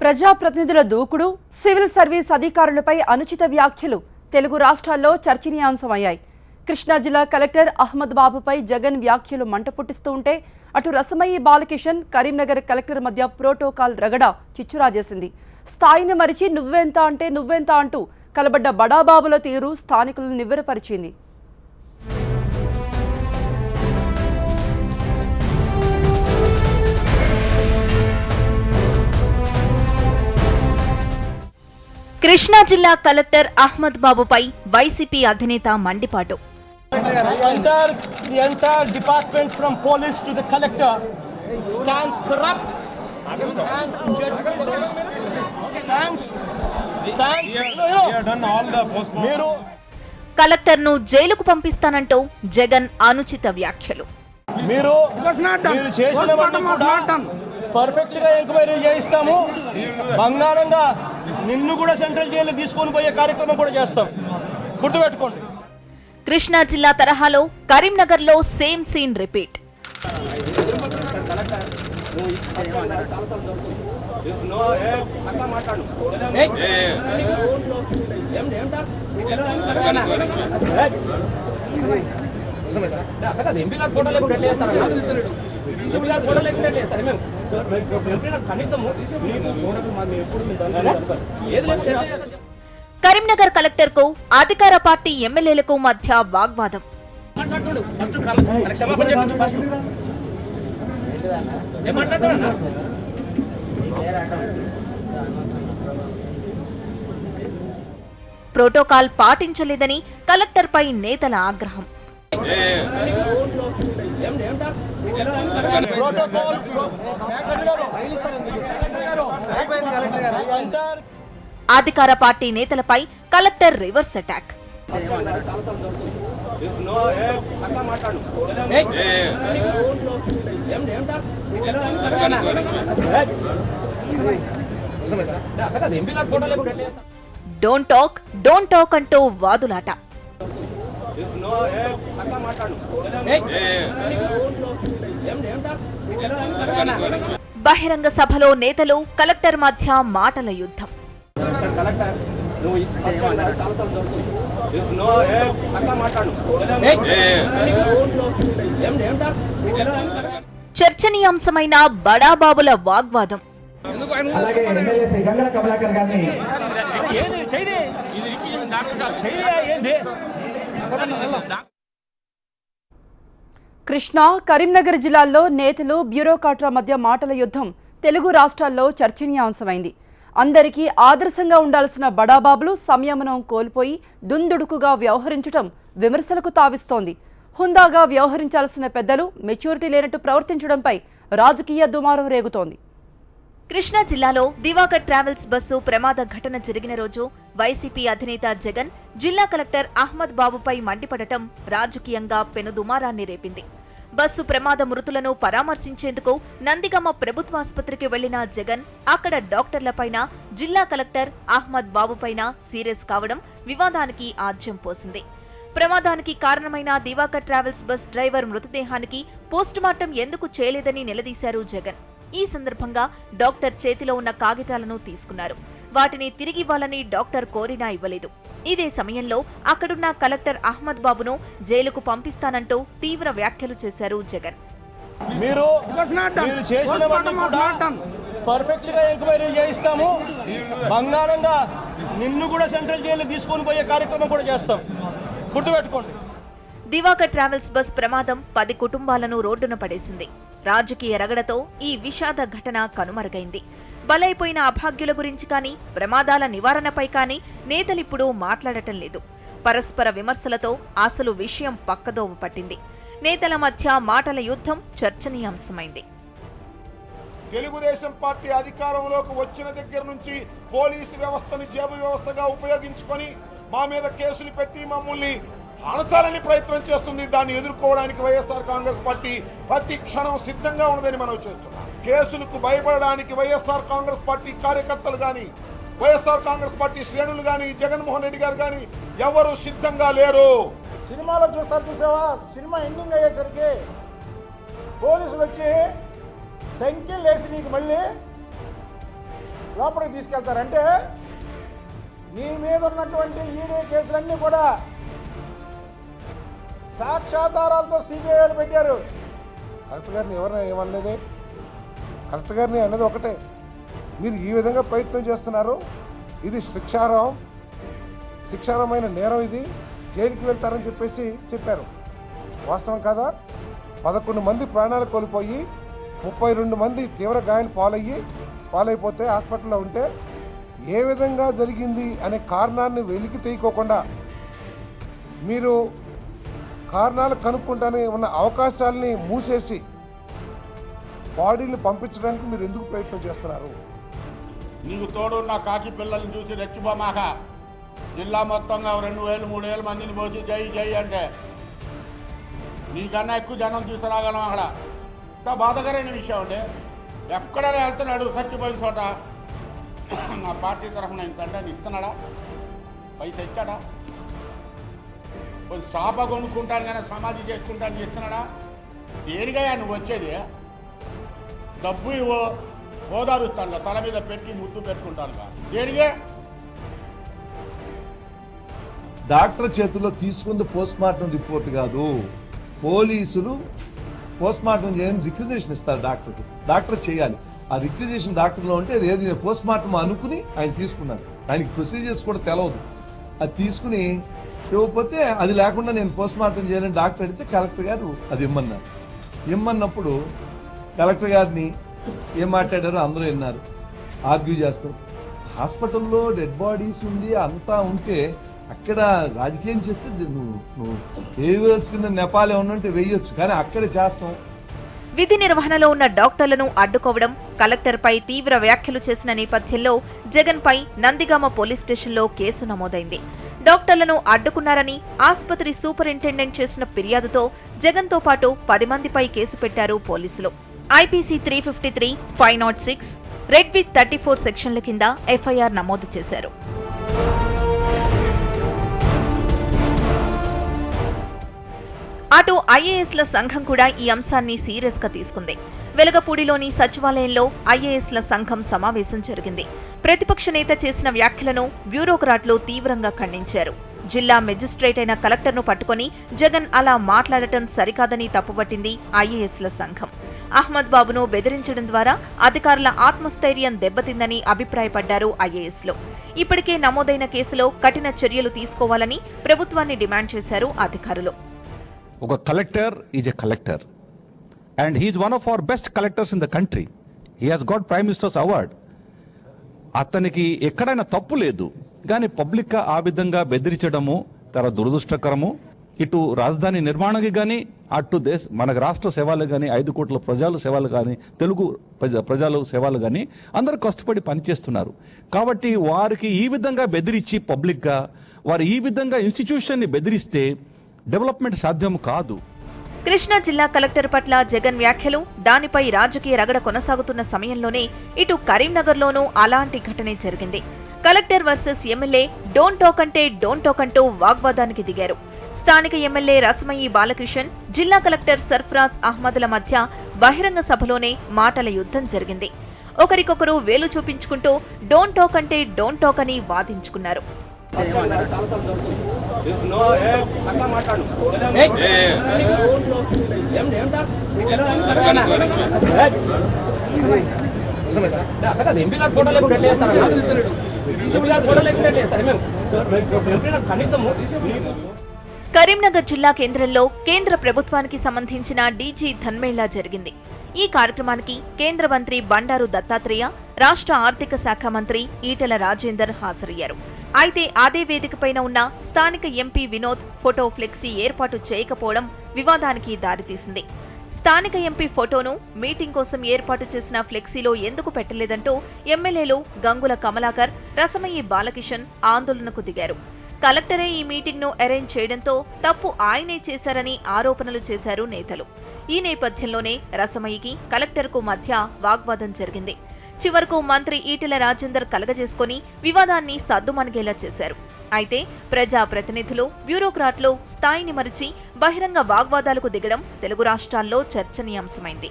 ప్రజాప్రతినిధుల దూకుడు, civil service అధికారులపై అనుచిత వ్యాఖ్యలు తెలుగు రాష్ట్రాల్లో చర్చనీయాంశమయ్యాయి. కృష్ణా జిల్లా కలెక్టర్ అహ్మద్ బాబుపై జగన్ వ్యాఖ్యలు మంట పుట్టిస్తూ ఉంటే అటు రసమయి బాలకిషన్, కరీంనగర్ కలెక్టర్ మధ్య ప్రోటోకాల్ రగడ చిచ్చురాజేసింది. స్థాయిని మరిచి నువ్వెంత అంటూ కలబడ్డ బడాబాబుల తీరు స్థానికులను నివ్వెరపరిచింది. కృష్ణా జిల్లా కలెక్టర్ అహ్మద్ బాబుపై వైసీపీ అధినేత మండిపాటు. The entire department from police to the collector stands corrupt, stands collector ను జైలుకు పంపిస్తానంటూ జగన్ అనుచిత వ్యాఖ్యలు. మీరు చేసినవన్నీ కూడా పర్ఫెక్ట్ గా ఎంక్వైరీ చేయిస్తాము. బంగారంగా నిన్ను కూడా సెంట్రల్ జైలు తీసుకొని పోయే కార్యక్రమం కూడా చేస్తాం, గుర్తుపెట్టుకోండి. కృష్ణా జిల్లా తరహాలో కరీంనగర్ లో same scene repeat. Karimnagar collector కు అధికార పార్టీ ఎమ్మెల్యేలకు మధ్య వాగ్వాదం. ప్రోటోకాల్ పాటించలేదని కలెక్టర్ పై నేతల ఆగ్రహం. అధికార పార్టీ నేతలపై collector reverse attack. Don't talk అంటూ వాదులాట. బహిరంగ సభలో నేతలు కలెక్టర్ మధ్య మాటల యుద్ధం. చర్చనీయాంశమైన బడాబాబుల వాగ్వాదం. కృష్ణా, కరీంనగర్ జిల్లాల్లో నేతలు, బ్యూరోక్రాట్ల మధ్య మాటల యుద్ధం తెలుగు రాష్ట్రాల్లో చర్చనీయాంశమైంది. అందరికీ ఆదర్శంగా ఉండాల్సిన బడాబాబులు సంయమనం కోల్పోయి దుందుడుకుగా వ్యవహరించడం విమర్శలకు తావిస్తోంది. హుందాగా వ్యవహరించాల్సిన పెద్దలు మెచ్యూరిటీ లేనట్టు ప్రవర్తించడంపై రాజకీయ దుమారం రేగుతోంది. కృష్ణా జిల్లాలో దివాకర్ ట్రావెల్స్ బస్సు ప్రమాద ఘటన జరిగిన రోజు వైసీపీ అధినేత జగన్ జిల్లా కలెక్టర్ అహ్మద్ బాబుపై మండిపడటం రాజకీయంగా పెనుదుమారాన్ని రేపింది. బస్సు ప్రమాద మృతులను పరామర్శించేందుకు నందిగామ ప్రభుత్వాసుపత్రికి వెళ్లిన జగన్ అక్కడ డాక్టర్లపైన, జిల్లా కలెక్టర్ అహ్మద్ బాబుపైన సీరియస్ కావడం వివాదానికి ఆజ్యం పోసింది. ప్రమాదానికి కారణమైన దివాకర్ ట్రావెల్స్ బస్ డ్రైవర్ మృతదేహానికి పోస్టుమార్టం ఎందుకు చేయలేదని నిలదీశారు జగన్. ఈ సందర్భంగా డాక్టర్ చేతిలో ఉన్న కాగితాలను తీసుకున్నారు. వాటిని తిరిగివ్వాలని డాక్టర్ కోరినా ఇవ్వలేదు. ఇదే సమయంలో అక్కడున్న కలెక్టర్ అహ్మద్ బాబును జైలుకు పంపిస్తానంటూ తీవ్ర వ్యాఖ్యలు చేశారు జగన్. మీరు చేసినవన్నీ కూడా పర్ఫెక్ట్ గా ఎంక్వైరీ చేయిస్తాము. బంగారంగా నిన్ను కూడా సెంట్రల్ జైలు తీసుకొని పోయే కార్యక్రమం కూడా చేస్తాం, గుర్తుపెట్టుకోండి. దివాకర్ ట్రావెల్స్ బస్ ప్రమాదం 10 కుటుంబాలను రోడ్డున పడేసింది. రాజకీయ రగడతో ఈ విషాద ఘటన కనుమరుగైంది. బలైపోయిన అభాగ్యుల గురించి కానీ, ప్రమాదాల నివారణపై కానీ నేతలిప్పుడు మాట్లాడటం లేదు. పరస్పర విమర్శలతో అసలు విషయం పక్కదోవ పట్టింది. నేతల మధ్య మాటల యుద్ధం చర్చనీయాంశమైంది. తెలుగుదేశం పార్టీ అధికారంలోకి వచ్చిన దగ్గర నుంచి పోలీసు వ్యవస్థను జేబు వ్యవస్థగా ఉపయోగించుకొని మా మీద కేసులు పెట్టి మమ్మల్ని అణచాలని ప్రయత్నం చేస్తుంది. దాన్ని ఎదుర్కోవడానికి వైఎస్ఆర్ కాంగ్రెస్ పార్టీ ప్రతి క్షణం సిద్ధంగా ఉన్నదని మనం చేస్తున్నాం. కేసులకు భయపడడానికి వైఎస్ఆర్ కాంగ్రెస్ పార్టీ కార్యకర్తలు కానీ, వైఎస్ఆర్ కాంగ్రెస్ పార్టీ శ్రేణులు కానీ, జగన్మోహన్ రెడ్డి గారు కానీ ఎవరు సిద్ధంగా లేరు. సినిమాలో చూసావా, సినిమా ఎండింగ్ అయ్యేసరికి పోలీసులు వచ్చి సంఖ్యలు వేసి నీకు మళ్ళీ లోపలికి తీసుకెళ్తారంటే నీ మీద ఉన్నటువంటి ఈడీ కేసులన్నీ కూడా సాక్ష్యాధారాలతో సిబిఐలు పెట్టారు. కలెక్టర్ గారిని ఎవరైనా ఏమన్నది? కలెక్టర్ గారిని అన్నది ఒకటే, మీరు ఈ విధంగా ప్రయత్నం చేస్తున్నారు, ఇది శిక్షార్హమైన నేరం, ఇది జైలుకి వెళ్తారని చెప్పారు. వాస్తవం కాదా? 11 మంది ప్రాణాలు కోల్పోయి 32 మంది తీవ్ర గాయాలు పాలైపోతే హాస్పిటల్లో ఉంటే ఏ విధంగా జరిగింది అనే కారణాన్ని వెలికి తీయకోకుండా మీరు కారణాలు కనుక్కుంటానే ఉన్న అవకాశాలని మూసేసి బాడీని పంపించడానికి మీరు ఎందుకు ప్రయత్నం చేస్తున్నారు? నీకు తోడు నా కాకి పిల్లల్ని చూసి రెచ్చిపోమాక జిల్లా మొత్తంగా 2,000-3,000 మందిని పోసి జై జై అంటే నీకన్నా ఎక్కువ జనం తీసుకురాగలం. అక్కడ ఇంత బాధకరమైన విషయం అండి. ఎక్కడైనా వెళ్తున్నాడు చచ్చిపోయిన చోట నా పార్టీ తరఫున ఇంతంటే ఇస్తున్నాడా? పైసా ఇచ్చాడా? కొంచెం సాప కొనుక్కుంటాను కానీ సమాధి చేసుకుంటాను ఇస్తున్నాడా? దేనిగా నువ్వు వచ్చేది? డబ్బు ఇవ్వు, ఓదారుస్తాను, తల మీద పెట్టి ముద్దు పెట్టుకుంటాను. దేనిగా? డాక్టర్ చేతుల్లో తీసుకుంది పోస్ట్ మార్టం రిపోర్ట్ కాదు. పోలీసులు పోస్ట్ మార్టం చేయని రిక్విజిషన్ ఇస్తారు డాక్టర్కి. డాక్టర్ చేయాలి. ఆ రిక్విజిషన్ డాక్టర్లో ఉంటే ఏది పోస్ట్ మార్టం అనుకుని ఆయన తీసుకున్నాడు. ఆయనకి ప్రొసీజర్స్ కూడా తెలవదు. అది తీసుకుని ఇవ్వకపోతే అది లేకుండా నేను పోస్ట్ మార్టం చేయాలని డాక్టర్ అడిగితే కలెక్టర్ గారు అది ఇమ్మన్నారు. ఇమ్మన్నప్పుడు కలెక్టర్ గారిని ఏం మాట్లాడారో అందరూ విన్నారు. ఆర్గ్యూ చేస్తారు. హాస్పిటల్లో డెడ్ బాడీస్ ఉండి అంతా ఉంటే అక్కడ రాజకీయం చేస్తే నువ్వు వేయవలసిన నెపాలే ఉన్నట్టు వేయొచ్చు, కానీ అక్కడే చేస్తాం. విధి నిర్వహణలో ఉన్న డాక్టర్లను అడ్డుకోవడం, కలెక్టర్పై తీవ్ర వ్యాఖ్యలు చేసిన నేపథ్యంలో జగన్పై నందిగామ పోలీస్ స్టేషన్లో కేసు నమోదైంది. డాక్టర్లను అడ్డుకున్నారని ఆసుపత్రి సూపరింటెండెంట్ చేసిన ఫిర్యాదుతో జగన్తో పాటు 10 మందిపై కేసు పెట్టారు పోలీసులు. ఐపీసీ 353, 506, రెడ్ విత్ 34 సెక్షన్ల కింద ఎఫ్ఐఆర్ నమోదు చేశారు. అటు ఐఏఎస్ల సంఘం కూడా ఈ అంశాన్ని సీరియస్ గా తీసుకుంది. వెలగపూడిలోని సచివాలయంలో ఐఏఎస్ల సంఘం సమావేశం జరిగింది. ప్రతిపక్ష నేత చేసిన వ్యాఖ్యలను బ్యూరోక్రాట్లు తీవ్రంగా ఖండించారు. జిల్లా మెజిస్ట్రేట్ అయిన కలెక్టర్ను పట్టుకుని జగన్ అలా మాట్లాడటం సరికాదని తప్పుపట్టింది ఐఏఎస్ల సంఘం. అహ్మద్ బాబును బెదిరించడం ద్వారా అధికారుల ఆత్మస్థైర్యం దెబ్బతిందని అభిప్రాయపడ్డారు ఐఏఎస్లు. ఇప్పటికే నమోదైన కేసులో కఠిన చర్యలు తీసుకోవాలని ప్రభుత్వాన్ని డిమాండ్ చేశారు అధికారులు. ఒక collector is a collector and he is one of our best collectors in the country. He has got prime ministers award. అతనికి ఎక్కడైనా తప్పు లేదు, కానీ పబ్లిక్గా ఆ విధంగా బెదిరించడము చాలా దురదృష్టకరము. ఇటు రాజధాని నిర్మాణానికి కానీ, అటు మనకు రాష్ట్ర సేవలు కానీ, 5 కోట్ల ప్రజల సేవలు కానీ, తెలుగు ప్రజల సేవలు కానీ అందరూ కష్టపడి పనిచేస్తున్నారు. కాబట్టి వారికి ఈ విధంగా బెదిరించి పబ్లిక్గా వారు ఈ విధంగా ఇన్స్టిట్యూషన్ని బెదిరిస్తే డెవలప్మెంట్ సాధ్యం కాదు. కృష్ణా జిల్లా కలెక్టర్ పట్ల జగన్ వ్యాఖ్యలు, దానిపై రాజకీయ రగడ కొనసాగుతున్న సమయంలోనే ఇటు కరీంనగర్లోనూ అలాంటి ఘటనే జరిగింది. Collector versus MLA don't talk అంటూ వాగ్వాదానికి దిగారు. స్థానిక ఎమ్మెల్యే రసమయి బాలకిషన్, జిల్లా కలెక్టర్ సర్ఫరాజ్ అహ్మద్ల మధ్య బహిరంగ సభలోనే మాటల యుద్ధం జరిగింది. ఒకరికొకరు వేలు చూపించుకుంటూ డోంట్ టాక్ అని వాదించుకున్నారు. కరీంనగర్ జిల్లా కేంద్రంలో కేంద్ర ప్రభుత్వానికి సంబంధించిన డీజీ ధన్మేళా జరిగింది. ఈ కార్యక్రమానికి కేంద్ర మంత్రి బండారు దత్తాత్రేయ, రాష్ట్ర ఆర్థిక శాఖ మంత్రి ఈటెల రాజేందర్ హాజరయ్యారు. అయితే అదే వేదికపైన ఉన్న స్థానిక ఎంపీ వినోద్ ఫోటో ఫ్లెక్సీ ఏర్పాటు చేయకపోవడం వివాదానికి దారితీసింది. స్థానిక ఎంపీ ఫోటోను మీటింగ్ కోసం ఏర్పాటు చేసిన ఫ్లెక్సీలో ఎందుకు పెట్టలేదంటూ ఎమ్మెల్యేలు గంగుల కమలాకర్, రసమయి బాలకిషన్ ఆందోళనకు దిగారు. కలెక్టరే ఈ మీటింగ్ను అరేంజ్ చేయడంతో తప్పు ఆయనే చేశారని ఆరోపణలు చేశారు నేతలు. ఈ నేపథ్యంలోనే రసమయికి కలెక్టర్కు మధ్య వాగ్వాదం జరిగింది. చివరకు మంత్రి ఈటెల రాజేందర్ కలగజేసుకుని వివాదాన్ని సద్దుమణిగేలా చేశారు. అయితే ప్రజాప్రతినిధులు, బ్యూరోక్రాట్లు స్థాయిని మరిచి బహిరంగ వాగ్వాదాలకు దిగడం తెలుగు రాష్ట్రాల్లో చర్చనీయాంశమైంది.